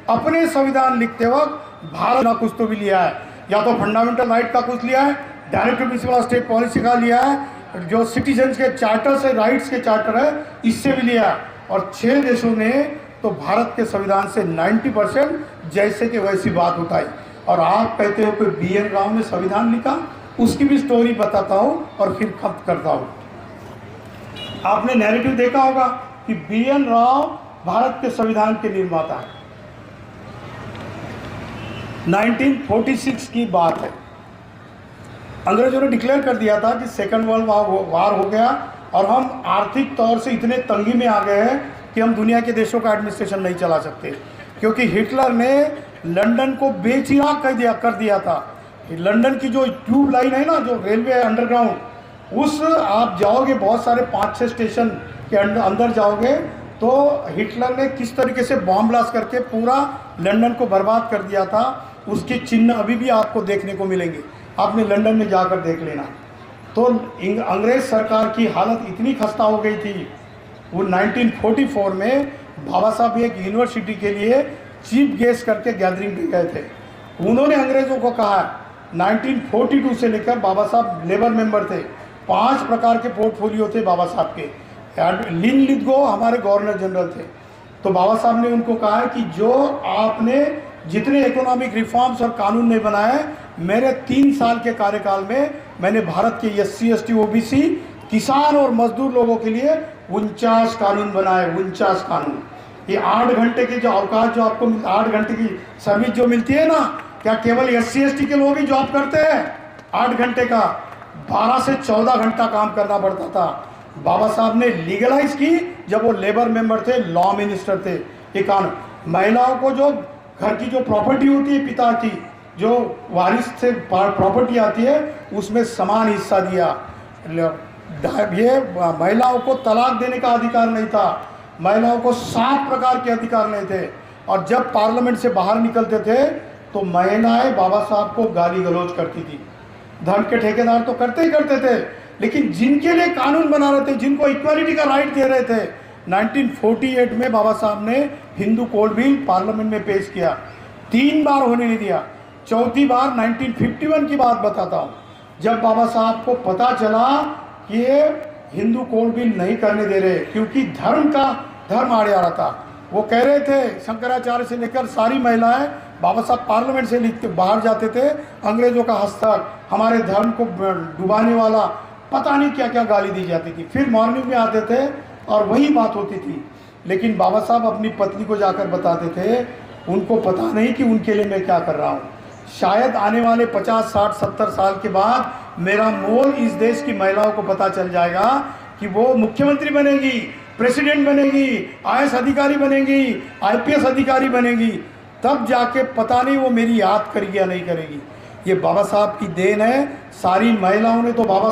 अपने संविधान लिखते वक्त भारत ना कुछ तो भी लिया है, या तो फंडामेंटल राइट का कुछ लिया है, directive principle of state policy का लिया है, जो सिटीजन्स के चार्टर से राइट्स के चार्टर है, इससे भी लिया। और 6 देशों ने तो भारत के संविधान से 90% जैसे कि वैसी बात उठाई। और आप कहते हो कि BN राव ने संविधान लिखा, उसकी भी स्टोरी बताता हूँ और फिर खत्म करता हूँ। आपने नैरेटिव देखा होगा कि BN राव भारत के संविधान के निर्माता हैं। 1946 की बात है। अंग्रेजों ने डिक्लेयर कर दिया था कि सेकेंड वर्ल्ड वार हो गया और हम आर्थिक तौर से इतने तंगी में आ गए हैं कि हम दुनिया के देशों का एडमिनिस्ट्रेशन नहीं चला सकते, क्योंकि हिटलर ने लंदन को बेचिराग कर दिया था। लंदन की जो ट्यूब लाइन है ना, जो रेलवे है अंडरग्राउंड, उस आप जाओगे बहुत सारे 5-6 स्टेशन के अंदर जाओगे तो हिटलर ने किस तरीके से बॉम्ब ब्लास्ट करके पूरा लंदन को बर्बाद कर दिया था, उसके चिन्ह अभी भी आपको देखने को मिलेंगे। आपने लंदन में जाकर देख लेना। तो अंग्रेज सरकार की हालत इतनी खस्ता हो गई थी, वो 1944 में बाबा साहब एक यूनिवर्सिटी के लिए चीफ गेस्ट करके गैदरिंग पे गए थे। उन्होंने अंग्रेज़ों को कहा, 1942 से लेकर बाबा साहब लेबर मेंबर थे, 5 प्रकार के पोर्टफोलियो थे बाबा साहब के। लिन लिथगो हमारे गवर्नर जनरल थे। तो बाबा साहब ने उनको कहा कि जो आपने जितने इकोनॉमिक रिफॉर्म्स और कानून नहीं बनाए, मेरे 3 साल के कार्यकाल में मैंने भारत के SC ST OBC किसान और मजदूर लोगों के लिए 49 कानून बनाए। 49 कानून। ये 8 घंटे के जो अवकाश, जो आपको 8 घंटे की सर्विस जो मिलती है ना, क्या केवल SC ST के लोग ही जॉब करते हैं? 8 घंटे का 12 से 14 घंटा काम करना पड़ता था। बाबा साहब ने लीगलाइज की जब वो लेबर मेंबर थे, लॉ मिनिस्टर थे। ये कानून महिलाओं को जो घर की जो प्रॉपर्टी होती है, पिता की जो वारिस से प्रॉपर्टी आती है, उसमें समान हिस्सा दिया। ये महिलाओं को तलाक देने का अधिकार नहीं था, महिलाओं को 7 प्रकार के अधिकार नहीं थे। और जब पार्लियामेंट से बाहर निकलते थे तो महिलाएं बाबा साहब को गाली गलौज करती थी। धन के ठेकेदार तो करते ही करते थे, लेकिन जिनके लिए कानून बना रहे थे, जिनको इक्वालिटी का राइट दे रहे थे, 1948 में बाबा साहब ने हिंदू कोड बिल पार्लियामेंट में पेश किया। 3 बार होने नहीं दिया। चौथी बार 1951 की बात बताता हूँ, जब बाबा साहब को पता चला कि ये हिंदू कोड बिल नहीं करने दे रहे, क्योंकि धर्म आड़े आ रहा था। वो कह रहे थे, शंकराचार्य से लेकर सारी महिलाएं, बाबा साहब पार्लियामेंट से लिख के बाहर जाते थे, अंग्रेजों का हस्तक, हमारे धर्म को डुबाने वाला, पता नहीं क्या क्या गाली दी जाती थी। फिर मॉर्निंग में आते थे और वही बात होती थी। लेकिन बाबा साहब अपनी पत्नी को जाकर बताते थे, उनको पता नहीं कि उनके लिए मैं क्या कर रहा हूँ। शायद आने वाले 50, 60, 70 साल के बाद मेरा मोल इस देश की महिलाओं को पता चल जाएगा कि वो मुख्यमंत्री बनेगी, प्रेसिडेंट बनेगी, IAS अधिकारी बनेगी, IPS अधिकारी बनेगी, तब जाके पता नहीं वो मेरी याद करेगी या नहीं करेगी। ये बाबा साहब की देन है। सारी महिलाओं ने तो बाबा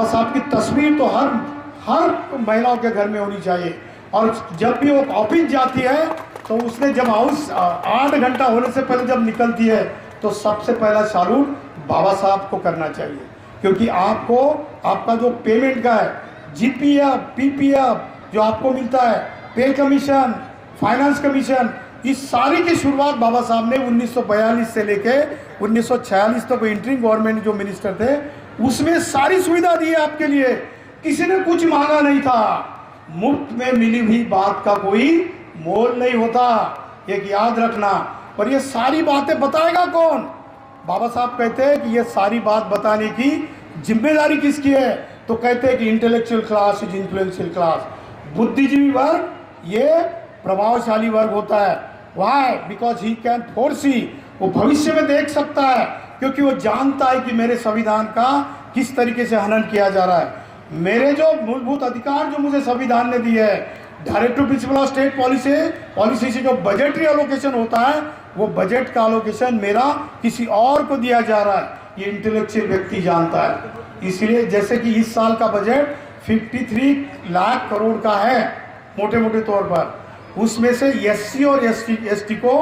साहब की तस्वीर तो हर महिलाओं के घर में होनी चाहिए। और जब भी वो ऑफिस जाती है तो उसने जब हाउस 8 घंटा होने से पहले जब निकलती है तो सबसे पहला सैल्यूट बाबा साहब को करना चाहिए, क्योंकि आपको आपका जो पेमेंट का है, जीपीएफ, पीपीएफ जो आपको मिलता है, पे कमीशन, फाइनेंस कमीशन, इस सारी की शुरुआत बाबा साहब ने 1942 से लेके 1946 तक इंटरिम गवर्नमेंट जो मिनिस्टर थे उसमें सारी सुविधा दी है आपके लिए। किसी ने कुछ मांगा नहीं था। मुफ्त में मिली हुई बात का कोई मोल नहीं होता, एक याद रखना। पर ये सारी बातें बताएगा कौन? बाबा साहब कहते हैं कि ये सारी बात बताने की जिम्मेदारी किसकी है? तो कहते हैं कि intellectual class is influential class, बुद्धिजीवी वर्ग ये प्रभावशाली वर्ग होता है। Why? Because he can foresee, वो भविष्य में देख सकता है, क्योंकि वो जानता है कि मेरे संविधान का किस तरीके से हनन किया जा रहा है। मेरे जो मूलभूत अधिकार जो मुझे संविधान ने दिए है, directive principle of state policy से जो बजटरी एलोकेशन होता है, वो बजट का एलोकेशन मेरा किसी और को दिया जा रहा है, ये इंटेलेक्चुअल व्यक्ति जानता है। इसलिए जैसे कि इस साल का बजट 53 लाख करोड़ का है मोटे मोटे तौर पर, उसमें से एससी और एसटी को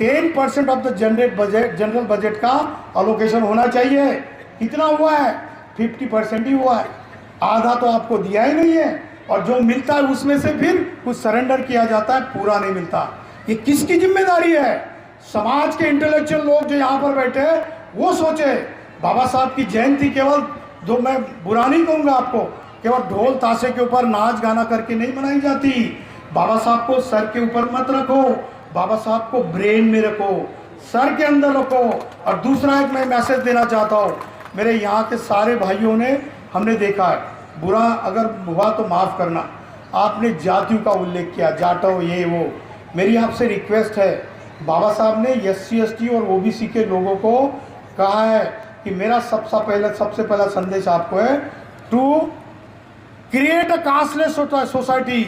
10% ऑफ द जनरल बजट का एलोकेशन होना चाहिए। कितना हुआ है? 50% ही हुआ है, आधा तो आपको दिया ही नहीं है। और जो मिलता है उसमें से फिर कुछ सरेंडर किया जाता है, पूरा नहीं मिलता। ये किसकी जिम्मेदारी है? समाज के इंटेलेक्चुअल लोग जो यहाँ पर बैठे हैं वो सोचे। बाबा साहब की जयंती केवल, जो मैं बुरा नहीं कहूँगा आपको, केवल ढोल ताशे के ऊपर नाच गाना करके नहीं मनाई जाती। बाबा साहब को सर के ऊपर मत रखो, बाबा साहब को ब्रेन में रखो, सर के अंदर रखो। और दूसरा एक मैं मैसेज देना चाहता हूँ, मेरे यहाँ के सारे भाइयों ने हमने देखा है, बुरा अगर हुआ तो माफ़ करना, आपने जातियों का उल्लेख किया, जाटो ये वो। मेरी आपसे रिक्वेस्ट है, बाबा साहब ने एससी एसटी और ओबीसी के लोगों को कहा है कि मेरा सबसे पहला संदेश आपको है, to create a casteless society.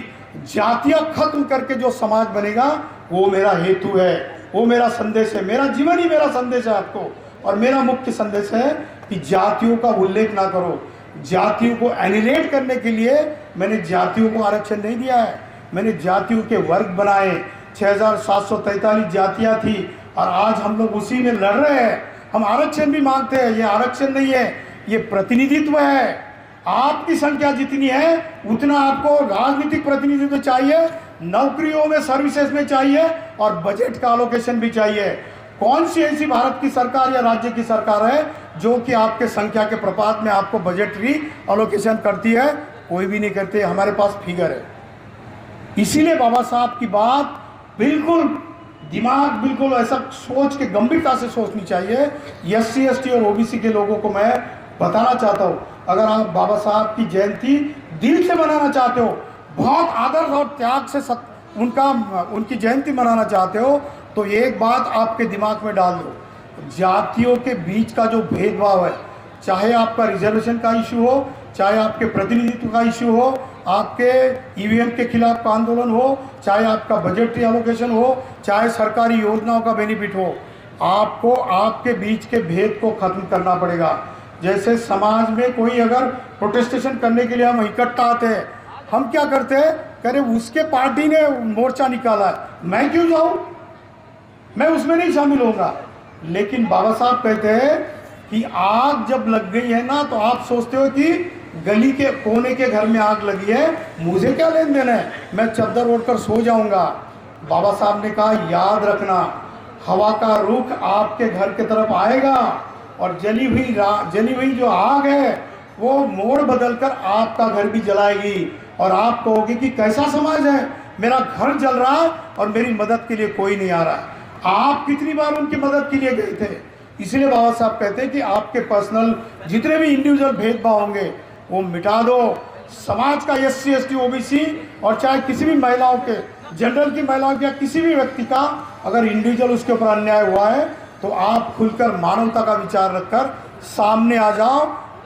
जातियाँ खत्म करके जो समाज बनेगा वो मेरा हेतु है, वो मेरा संदेश है, मेरा जीवन ही मेरा संदेश है आपको। और मेरा मुख्य संदेश है कि जातियों का उल्लेख ना करो। जातियों को एनिलेट करने के लिए मैंने जातियों को आरक्षण नहीं दिया है, मैंने जातियों के वर्ग बनाए। 6743 जातियाँ थी और आज हम लोग उसी में लड़ रहे हैं। हम आरक्षण भी मांगते हैं, ये आरक्षण नहीं है, ये प्रतिनिधित्व है। आपकी संख्या जितनी है उतना आपको राजनीतिक प्रतिनिधित्व चाहिए, नौकरियों में, सर्विसेज में चाहिए, और बजट का एलोकेशन भी चाहिए। कौन सी ऐसी भारत की सरकार या राज्य की सरकार है जो कि आपके संख्या के प्रपात में आपको बजटरी एलोकेशन करती है? कोई भी नहीं करते। हमारे पास फिगर है। इसीलिए बाबा साहब की बात बिल्कुल दिमाग बिल्कुल ऐसा सोच के गंभीरता से सोचनी चाहिए। एससी एसटी और ओबीसी के लोगों को मैं बताना चाहता हूँ, अगर आप बाबा साहब की जयंती दिल से मनाना चाहते हो, बहुत आदर और त्याग से उनकी जयंती मनाना चाहते हो, तो एक बात आपके दिमाग में डाल दो, जातियों के बीच का जो भेदभाव है, चाहे आपका रिजर्वेशन का इशू हो, चाहे आपके प्रतिनिधित्व का इशू हो, आपके ईवीएम के खिलाफ का आंदोलन हो, चाहे आपका बजटरी एलोकेशन हो, चाहे सरकारी योजनाओं का बेनिफिट हो, आपको आपके बीच के भेद को खत्म करना पड़ेगा। जैसे समाज में कोई अगर प्रोटेस्टेशन करने के लिए हम इकट्ठा आते हैं, हम क्या करते हैं, कह रहे उसके पार्टी ने मोर्चा निकाला है, मैं क्यों जाऊं, मैं उसमें नहीं शामिल होगा। लेकिन बाबा साहब कहते हैं कि आग जब लग गई है ना, तो आप सोचते हो कि गली के कोने के घर में आग लगी है, मुझे क्या लेन देन है, मैं चद्दर ओढ़ कर सो जाऊंगा। बाबा साहब ने कहा, याद रखना, हवा का रुख आपके घर की तरफ आएगा और जली हुई जो आग है वो मोड़ बदलकर आपका घर भी जलाएगी, और आप कहोगे कि कैसा समाज है, मेरा घर जल रहा और मेरी मदद के लिए कोई नहीं आ रहा। आप कितनी बार उनकी मदद के लिए गए थे? इसलिए बाबा साहब कहते हैं कि आपके पर्सनल जितने भी इंडिविजुअल भेदभाव होंगे वो मिटा दो। समाज का एससी एसटी ओबीसी और चाहे किसी भी महिलाओं के, जनरल की महिलाओं के या किसी भी व्यक्ति का अगर इंडिविजुअल उसके ऊपर अन्याय हुआ है, तो आप खुलकर मानवता का विचार रखकर सामने आ जाओ,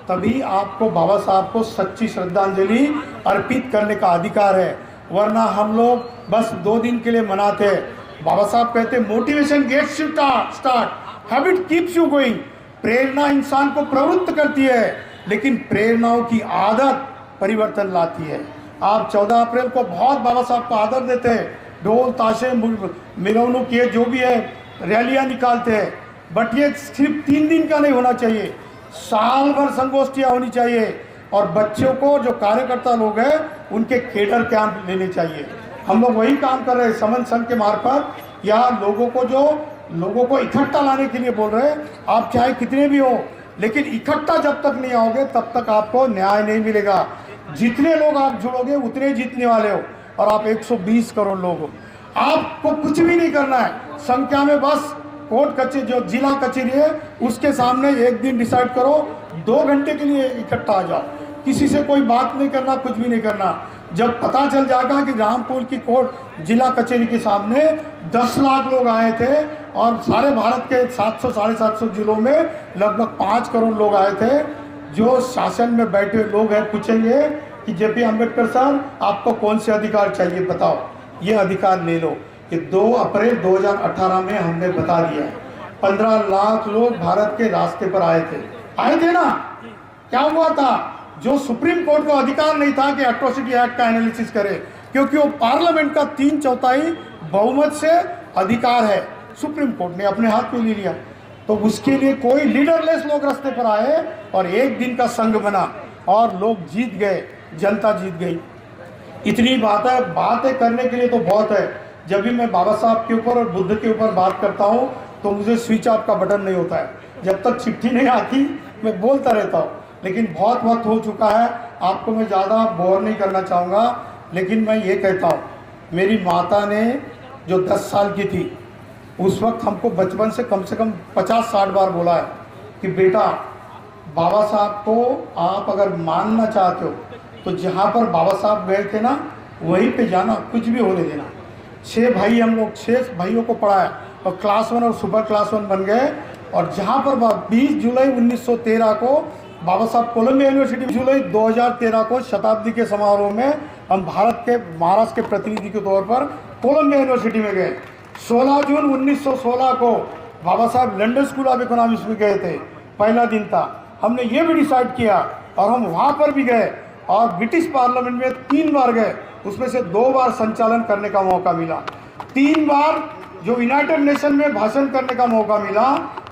तभी आपको बाबा साहब को सच्ची श्रद्धांजलि अर्पित करने का अधिकार है। वरना हम लोग बस 2 दिन के लिए मनाते हैं। बाबा साहब कहते हैं motivation gets you start, habit keeps you going. प्रेरणा इंसान को प्रवृत्त करती है, लेकिन प्रेरणाओं की आदत परिवर्तन लाती है। आप 14 अप्रैल को बहुत बाबा साहब को आदर देते हैं, ढोल ताशे मिलौनू किए जो भी है रैलियां निकालते हैं, बट ये सिर्फ 3 दिन का नहीं होना चाहिए, साल भर संगोष्ठियाँ होनी चाहिए। और बच्चों को जो कार्यकर्ता लोग हैं उनके केडर कैंप लेने चाहिए। हम लोग वही काम कर रहे हैं समन संघ के मार्फत, या लोगों को इकट्ठा लाने के लिए बोल रहे हैं। आप चाहे कितने भी हो, लेकिन इकट्ठा जब तक नहीं आओगे तब तक आपको न्याय नहीं मिलेगा। जितने लोग आप जुड़ोगे उतने जीतने वाले हो, और आप 120 करोड़ लोग हो। आपको कुछ भी नहीं करना है, संख्या में बस कोर्ट कचहरी जो जिला कचहरी है उसके सामने एक दिन डिसाइड करो, 2 घंटे के लिए इकट्ठा आ जाओ, किसी से कोई बात नहीं करना, कुछ भी नहीं करना। जब पता चल जाएगा कि रामपुर की कोर्ट जिला कचहरी के सामने 10 लाख लोग आए थे और सारे भारत के 700 साढ़े 700 जिलों में लगभग 5 करोड़ लोग आए थे, जो शासन में बैठे लोग हैं पूछेंगे कि जेपी अम्बेडकर सर आपको कौन से अधिकार चाहिए बताओ, ये अधिकार ले लो। कि 2 अप्रैल 2018 में हमने बता दिया, 15 लाख लोग भारत के रास्ते पर आए थे ना। क्या हुआ था? जो सुप्रीम कोर्ट को अधिकार नहीं था कि एट्रोसिटी एक्ट का एनालिसिस करे, क्योंकि वो पार्लियामेंट का 3/4 बहुमत से अधिकार है, सुप्रीम कोर्ट ने अपने हाथ में ले लिया। तो उसके लिए कोई लीडरलेस लोग रास्ते पर आए और एक दिन का संघ बना और लोग जीत गए, जनता जीत गई। इतनी बातें करने के लिए तो बहुत है। जब भी मैं बाबा साहब के ऊपर और बुद्ध के ऊपर बात करता हूँ तो मुझे स्विच ऑफ का बटन नहीं होता है। जब तक चिट्ठी नहीं आती मैं बोलता रहता हूँ, लेकिन बहुत वक्त हो चुका है, आपको मैं ज़्यादा बोर नहीं करना चाहूँगा। लेकिन मैं ये कहता हूँ, मेरी माता ने जो 10 साल की थी उस वक्त हमको बचपन से कम 50-60 बार बोला है कि बेटा बाबा साहब को आप अगर मानना चाहते हो तो जहाँ पर बाबा साहब गए थे ना वहीं पे जाना, कुछ भी होने देना। 6 भाई हम लोग 6 भाइयों को पढ़ाया और क्लास 1 और सुपर क्लास 1 बन गए। और जहाँ पर 20 जुलाई 1913 को बाबा साहब कोलंबिया यूनिवर्सिटी, जुलाई 2013 को शताब्दी के समारोह में हम भारत के महाराष्ट्र के प्रतिनिधि के तौर पर कोलंबिया यूनिवर्सिटी में गए। 16 जून 1916 को बाबा साहब लंदन स्कूल ऑफ इकोनॉमिक्स में गए थे, पहला दिन था। हमने ये भी डिसाइड किया और हम वहाँ पर भी गए और ब्रिटिश पार्लियामेंट में 3 बार गए, उसमें से 2 बार संचालन करने का मौका मिला, 3 बार जो यूनाइटेड नेशन में भाषण करने का मौका मिला।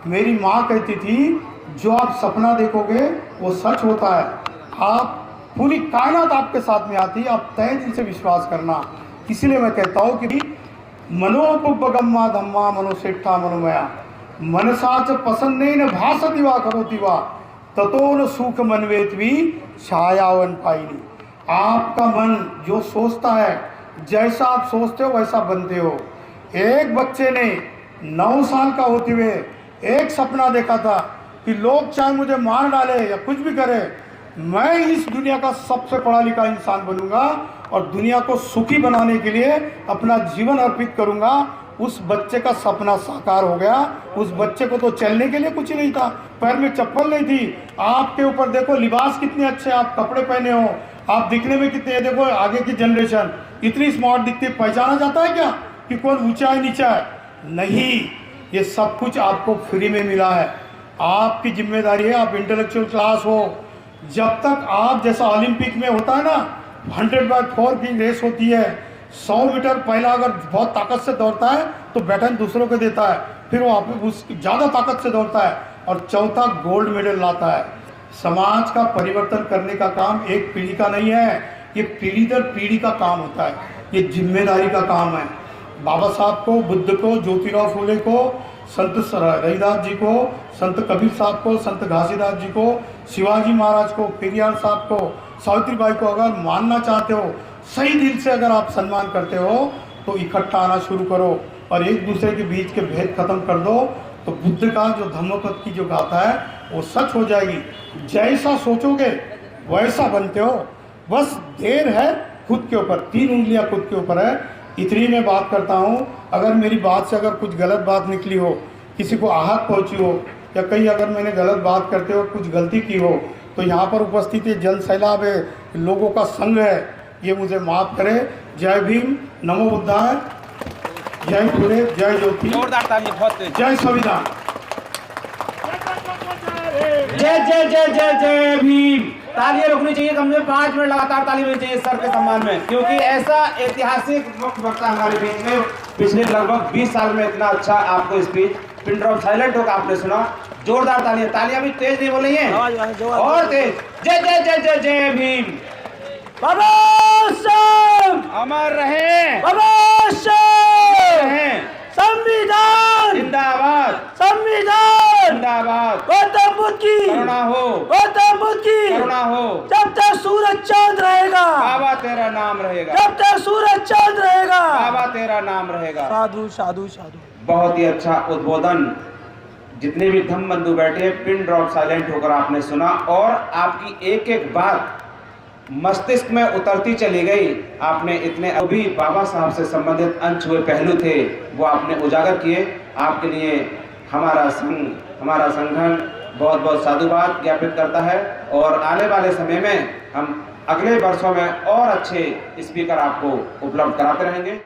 मेरी माँ कहती थी जो आप सपना देखोगे वो सच होता है, आप पूरी कायनात आपके साथ में आती है, आप तहे दिल से विश्वास करना। इसलिए मैं कहता हूँ कि मनोपुब्बगम्मा धम्मा मनोसेठा मनोमया मनसाच पसंदे न भासति वा करोति वा ततो न सुख मनवेत्वी छायावन पाइनी। आपका मन जो सोचता है, जैसा आप सोचते हो वैसा बनते हो। एक बच्चे ने 9 साल का होते हुए एक सपना देखा था कि लोग चाहे मुझे मार डाले या कुछ भी करे, मैं इस दुनिया का सबसे पढ़ा लिखा इंसान बनूंगा और दुनिया को सुखी बनाने के लिए अपना जीवन अर्पित करूंगा। उस बच्चे का सपना साकार हो गया। उस बच्चे को तो चलने के लिए कुछ नहीं था, पैर में चप्पल नहीं थी। आपके ऊपर देखो लिबास कितने अच्छे आप कपड़े पहने हो, आप दिखने में कितने, देखो आगे की जनरेशन इतनी स्मार्ट दिखती है, पहचाना जाता है क्या कि कौन ऊंचा है नीचा है? नहीं, ये सब कुछ आपको फ्री में मिला है। आपकी जिम्मेदारी है, आप इंटेलेक्चुअल क्लास हो। जब तक आप जैसा ओलंपिक में होता है ना 100/4 की रेस होती है, 100 मीटर पहला अगर बहुत ताकत से दौड़ता है तो बैटन दूसरों को देता है, फिर वो उस ज़्यादा ताकत से दौड़ता है और चौथा गोल्ड मेडल लाता है। समाज का परिवर्तन करने का काम एक पीढ़ी का नहीं है, ये पीढ़ी दर पीढ़ी का काम होता है, ये जिम्मेदारी का काम है। बाबा साहब को, बुद्ध को, ज्योतिराव फुले को, संत रविदास जी को, संत कबीर साहब को, संत घासीदास जी को, शिवाजी महाराज को, पेरियार साहब को, सावित्रीबाई को अगर मानना चाहते हो, सही दिल से अगर आप सम्मान करते हो तो इकट्ठा आना शुरू करो और एक दूसरे के बीच के भेद खत्म कर दो, तो बुद्ध का जो धम्मपद की जो गाथा है वो सच हो जाएगी। जैसा सोचोगे वैसा बनते हो, बस देर है खुद के ऊपर, 3 उंगलियां खुद के ऊपर है। इतनी मैं बात करता हूँ। अगर मेरी बात से अगर कुछ गलत बात निकली हो, किसी को आहत पहुँची हो या कहीं अगर मैंने गलत बात करते हो कुछ गलती की हो, तो यहाँ पर उपस्थित है जन सैलाब है, लोगों का संघ है, ये मुझे माफ़ करे। जय भीम, नमो बुद्धाय, जय फुले, जय ज्योति, जय संविधान। जय जय जय जय जय भीम। तालियां रुकनी चाहिए, कम से कम 5 मिनट लगातार ताली होनी चाहिए सर के सम्मान में, क्योंकि ऐसा ऐतिहासिक मुख्य वक्ता हमारे बीच में पिछले लगभग 20 साल में इतना अच्छा आपको स्पीच पिन ड्रॉप साइलेंट होकर आपने सुना। जोरदार तालियां, तालियां भी तेज नहीं बोल रही हैं, और तेज। जय जय जय जय जय भीम। बाबा साहब अमर रहे, बाबा साहब रहे। संविधान जिंदाबाद, संविधान जिंदाबाद। गौतम बुद्ध की करुणा हो, गौतम बुद्ध की करुणा हो। जब तक सूरज चांद रहेगा, बाबा तेरा नाम रहेगा, जब तक सूरज चांद रहेगा, बाबा तेरा नाम रहेगा। साधु साधु साधु। बहुत ही अच्छा उद्बोधन। जितने भी धम्म बंधु बैठे, पिन ड्रॉप साइलेंट होकर आपने सुना, और आपकी एक एक बात मस्तिष्क में उतरती चली गई। आपने इतने अभी बाबा साहब से संबंधित अनछुए पहलू थे, वो आपने उजागर किए। आपके लिए हमारा संघ, हमारा संगठन बहुत बहुत साधुवाद ज्ञापित करता है, और आने वाले समय में हम अगले वर्षों में और अच्छे स्पीकर आपको उपलब्ध कराते रहेंगे।